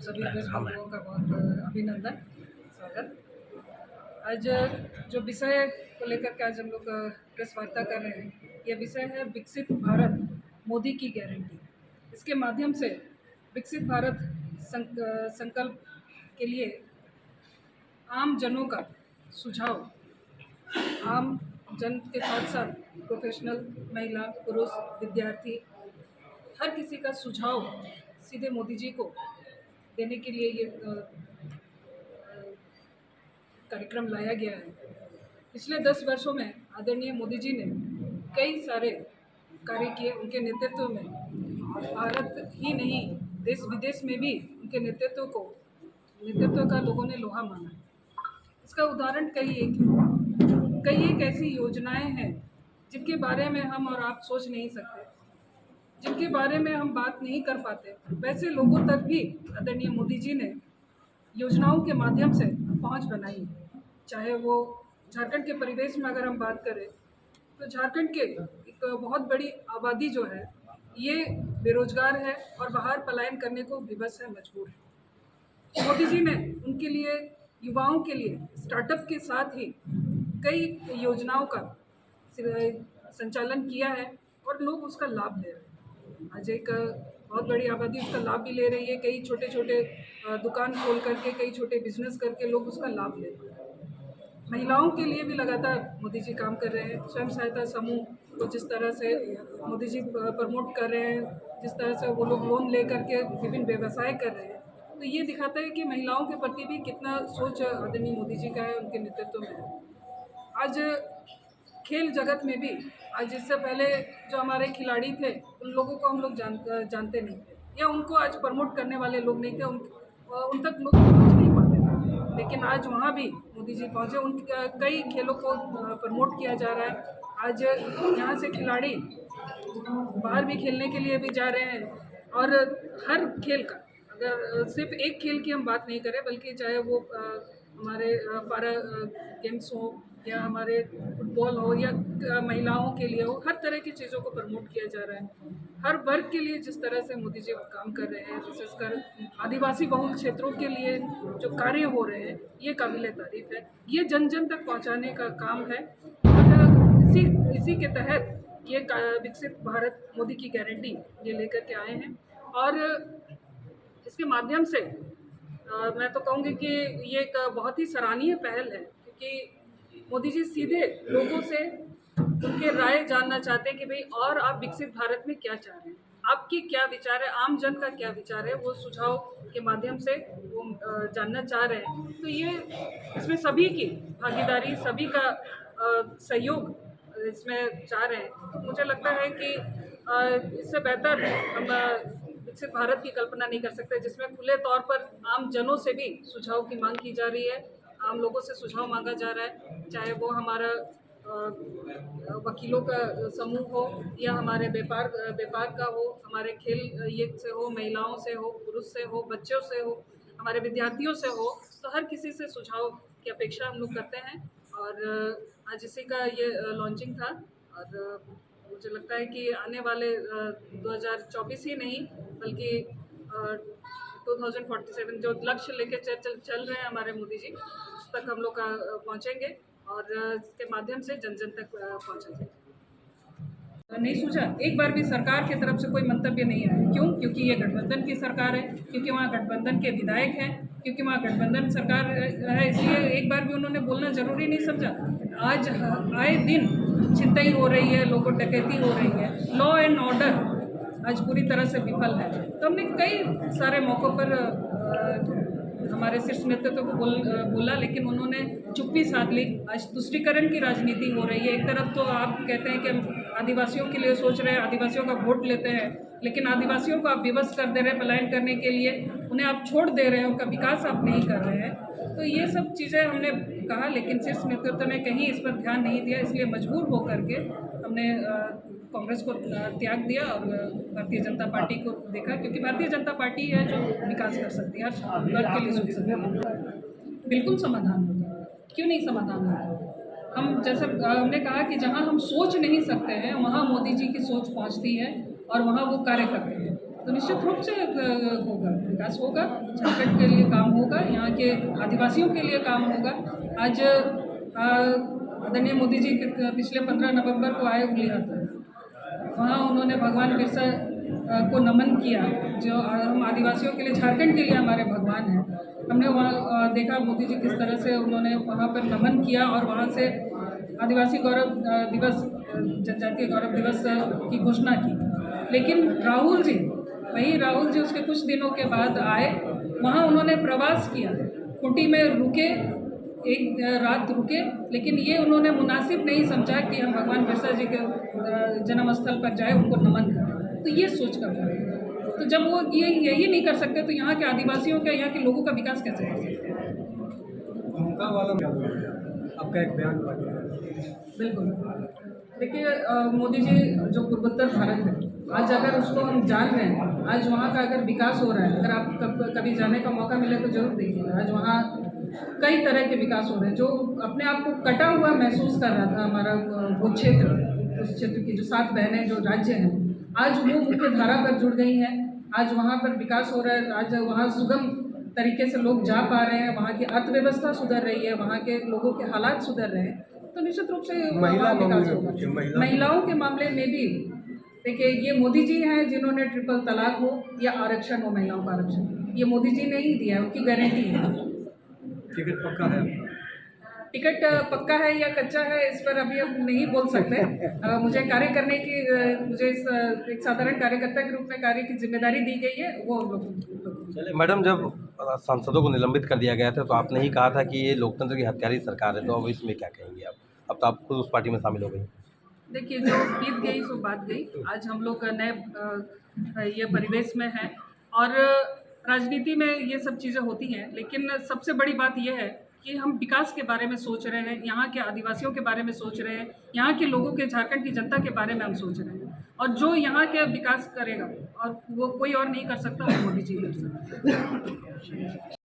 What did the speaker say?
सभी प्रेस बंधुओं का बहुत अभिनंदन, स्वागत। आज जो विषय को लेकर के आज हम लोग प्रेस वार्ता कर रहे हैं, यह विषय है विकसित भारत मोदी की गारंटी। इसके माध्यम से विकसित भारत संकल्प के लिए आम जनों का सुझाव, आम जन के साथ साथ प्रोफेशनल, महिला, पुरुष, विद्यार्थी, हर किसी का सुझाव सीधे मोदी जी को देने के लिए ये कार्यक्रम लाया गया है। पिछले 10 वर्षों में आदरणीय मोदी जी ने कई सारे कार्य किए। उनके नेतृत्व में भारत ही नहीं, देश विदेश में भी उनके नेतृत्व का लोगों ने लोहा माना। इसका उदाहरण कई एक ऐसी योजनाएं हैं जिनके बारे में हम और आप सोच नहीं सकते, जिनके बारे में हम बात नहीं कर पाते। वैसे लोगों तक भी आदरणीय मोदी जी ने योजनाओं के माध्यम से पहुंच बनाई। चाहे वो झारखंड के परिवेश में अगर हम बात करें तो झारखंड के एक बहुत बड़ी आबादी जो है ये बेरोजगार है और बाहर पलायन करने को विवश है, मजबूर है। मोदी जी ने उनके लिए, युवाओं के लिए स्टार्टअप के साथ ही कई योजनाओं का संचालन किया है और लोग उसका लाभ ले रहे हैं। आज एक बहुत बड़ी आबादी उसका लाभ भी ले रही है। कई छोटे छोटे दुकान खोल करके, कई छोटे बिजनेस करके लोग उसका लाभ ले रहे हैं। महिलाओं के लिए भी लगातार मोदी जी काम कर रहे हैं। स्वयं सहायता समूह को जिस तरह से मोदी जी प्रमोट कर रहे हैं, जिस तरह से वो लोग लोन ले करके विभिन्न व्यवसाय कर रहे हैं, तो ये दिखाता है कि महिलाओं के प्रति भी कितना सोच आदरणीय मोदी जी का है, उनके नेतृत्व में है। आज खेल जगत में भी, आज इससे पहले जो हमारे खिलाड़ी थे उन लोगों को हम लोग जानते नहीं थे, या उनको आज प्रमोट करने वाले लोग नहीं थे, उन तक लोग पहुँच नहीं पाते थे। लेकिन आज वहाँ भी मोदी जी पहुँचे, उन कई खेलों को प्रमोट किया जा रहा है। आज यहाँ से खिलाड़ी बाहर भी खेलने के लिए भी जा रहे हैं। और हर खेल का, अगर सिर्फ एक खेल की हम बात नहीं करें, बल्कि चाहे वो हमारे पारा गेम्स हो या हमारे फुटबॉल हो या महिलाओं के लिए हो, हर तरह की चीज़ों को प्रमोट किया जा रहा है। हर वर्ग के लिए जिस तरह से मोदी जी काम कर रहे हैं, विशेषकर आदिवासी बहुल क्षेत्रों के लिए जो कार्य हो रहे हैं, ये काबिल तारीफ है। ये जन जन तक पहुंचाने का काम है और इसी के तहत ये विकसित भारत मोदी की गारंटी ये लेकर के आए हैं। और इसके माध्यम से मैं तो कहूँगी कि ये एक बहुत ही सराहनीय पहल है, क्योंकि मोदी जी सीधे लोगों से उनके राय जानना चाहते हैं कि भाई और आप विकसित भारत में क्या चाह रहे हैं, आपकी क्या विचार है, आम जन का क्या विचार है, वो सुझाव के माध्यम से वो जानना चाह रहे हैं। तो ये इसमें सभी की भागीदारी, सभी का सहयोग इसमें चाह रहे हैं। तो मुझे लगता है कि इससे बेहतर हम विकसित भारत की कल्पना नहीं कर सकते, जिसमें खुले तौर पर आम जनों से भी सुझाव की मांग की जा रही है, आम लोगों से सुझाव मांगा जा रहा है। चाहे वो हमारा वकीलों का समूह हो या हमारे व्यापार का हो, हमारे खेल ये से हो, महिलाओं से हो, पुरुष से हो, बच्चों से हो, हमारे विद्यार्थियों से हो, तो हर किसी से सुझाव की अपेक्षा हम लोग करते हैं। और आज इसी का ये लॉन्चिंग था। और मुझे लगता है कि आने वाले 2024 ही नहीं, बल्कि 2047 जो लक्ष्य लेके चल रहे हैं हमारे मोदी जी, उस तक हम लोग पहुँचेंगे और इसके माध्यम से जन जन तक पहुँचेंगे। नहीं सूझा, एक बार भी सरकार की तरफ से कोई मंतव्य नहीं आया। क्यों? क्योंकि ये गठबंधन की सरकार है, क्योंकि वहाँ गठबंधन के विधायक हैं, क्योंकि वहाँ गठबंधन सरकार है, इसलिए एक बार भी उन्होंने बोलना जरूरी नहीं समझा। आज आए दिन छिनतई हो रही है, लोगों डकैती हो रही है, लॉ एंड ऑर्डर आज पूरी तरह से विफल है। तो हमने कई सारे मौक़ों पर हमारे शीर्ष नेतृत्व को बोला, लेकिन उन्होंने चुप्पी साध ली। आज तुष्टीकरण की राजनीति हो रही है। एक तरफ तो आप कहते हैं कि हम आदिवासियों के लिए सोच रहे हैं, आदिवासियों का वोट लेते हैं, लेकिन आदिवासियों को आप विवश कर दे रहे हैं पलायन करने के लिए, उन्हें आप छोड़ दे रहे हैं, उनका विकास आप नहीं कर रहे हैं। तो ये सब चीज़ें हमने कहा, लेकिन शीर्ष नेतृत्व ने कहीं इस पर ध्यान नहीं दिया। इसलिए मजबूर होकर के हमने कांग्रेस को त्याग दिया और भारतीय जनता पार्टी को देखा, क्योंकि भारतीय जनता पार्टी है जो विकास कर सकती है, हर वर्ग के लिए सोच सकती है। बिल्कुल समाधान होगा, क्यों नहीं समाधान होगा। हम जैसे हमने कहा कि जहां हम सोच नहीं सकते हैं, वहां मोदी जी की सोच पहुंचती है और वहां वो कार्य करते हैं। तो निश्चित रूप से होगा, विकास होगा, झारखंड के लिए काम होगा, यहाँ के आदिवासियों के लिए काम होगा। आज आदरणीय मोदी जी पिछले 15 नवंबर को आए हुलियात, वहाँ उन्होंने भगवान बिरसा को नमन किया, जो हम आदिवासियों के लिए, झारखंड के लिए हमारे भगवान हैं। हमने वहाँ देखा मोदी जी किस तरह से उन्होंने वहाँ पर नमन किया और वहाँ से आदिवासी गौरव दिवस, जनजातीय गौरव दिवस की घोषणा की। लेकिन राहुल जी उसके कुछ दिनों के बाद आए, वहाँ उन्होंने प्रवास किया, खूंटी में रुके, एक रात रुके, लेकिन ये उन्होंने मुनासिब नहीं समझा कि हम भगवान बिरसा जी के जन्म स्थल पर जाए, उनको नमन करें। तो ये सोच कर रहे हैं। तो जब वो यही नहीं कर सकते तो यहाँ के आदिवासियों का, यहाँ के लोगों का विकास कैसे कर सकते हैं? भूमिका वाला क्या आपका एक बयान बाकी है। बिल्कुल। देखिए, मोदी जी जो पूर्वोत्तर भारत है, आज अगर उसको हम जान रहे हैं, आज वहाँ का अगर विकास हो रहा है, अगर आप कभी जाने का मौका मिले तो जरूर देखिएगा। आज वहाँ कई तरह के विकास हो रहे हैं। जो अपने आप को कटा हुआ महसूस कर रहा था हमारा वो क्षेत्र, उस क्षेत्र की जो 7 बहनें जो राज्य हैं, आज वो मुख्य धारा पर जुड़ गई हैं। आज वहाँ पर विकास हो रहा है, आज वहाँ सुगम तरीके से लोग जा पा रहे हैं, वहाँ की अर्थव्यवस्था सुधर रही है, वहाँ के लोगों के हालात सुधर रहे हैं। तो निश्चित रूप से वहाँ विकास होगा। महिलाओं के मामले में भी देखिए, ये मोदी जी हैं जिन्होंने ट्रिपल तलाक हो या आरक्षण हो, महिलाओं का आरक्षण, ये मोदी जी ने ही दिया है, उनकी गारंटी है। टिकट पक्का है? टिकट पक्का है या कच्चा है, इस पर अभी हम नहीं बोल सकते। मुझे कार्य करने की, मुझे एक साधारण कार्यकर्ता के रूप में कार्य की जिम्मेदारी दी गई है, वो हम लोग। मैडम, जब सांसदों को निलंबित कर दिया गया था तो आपने ही कहा था कि ये लोकतंत्र की हत्यारी सरकार है, तो अब इसमें क्या कहेंगे आप? अब तो आप खुद उस पार्टी में शामिल हो गई। देखिए, जो बीत गई सो बात गई। आज हम लोग नए ये परिवेश में हैं और राजनीति में ये सब चीज़ें होती हैं, लेकिन सबसे बड़ी बात यह है कि हम विकास के बारे में सोच रहे हैं, यहाँ के आदिवासियों के बारे में सोच रहे हैं, यहाँ के लोगों के, झारखंड की जनता के बारे में हम सोच रहे हैं। और जो यहाँ के विकास करेगा और वो कोई और नहीं कर सकता, वो मोदी जी कर सकते हैं।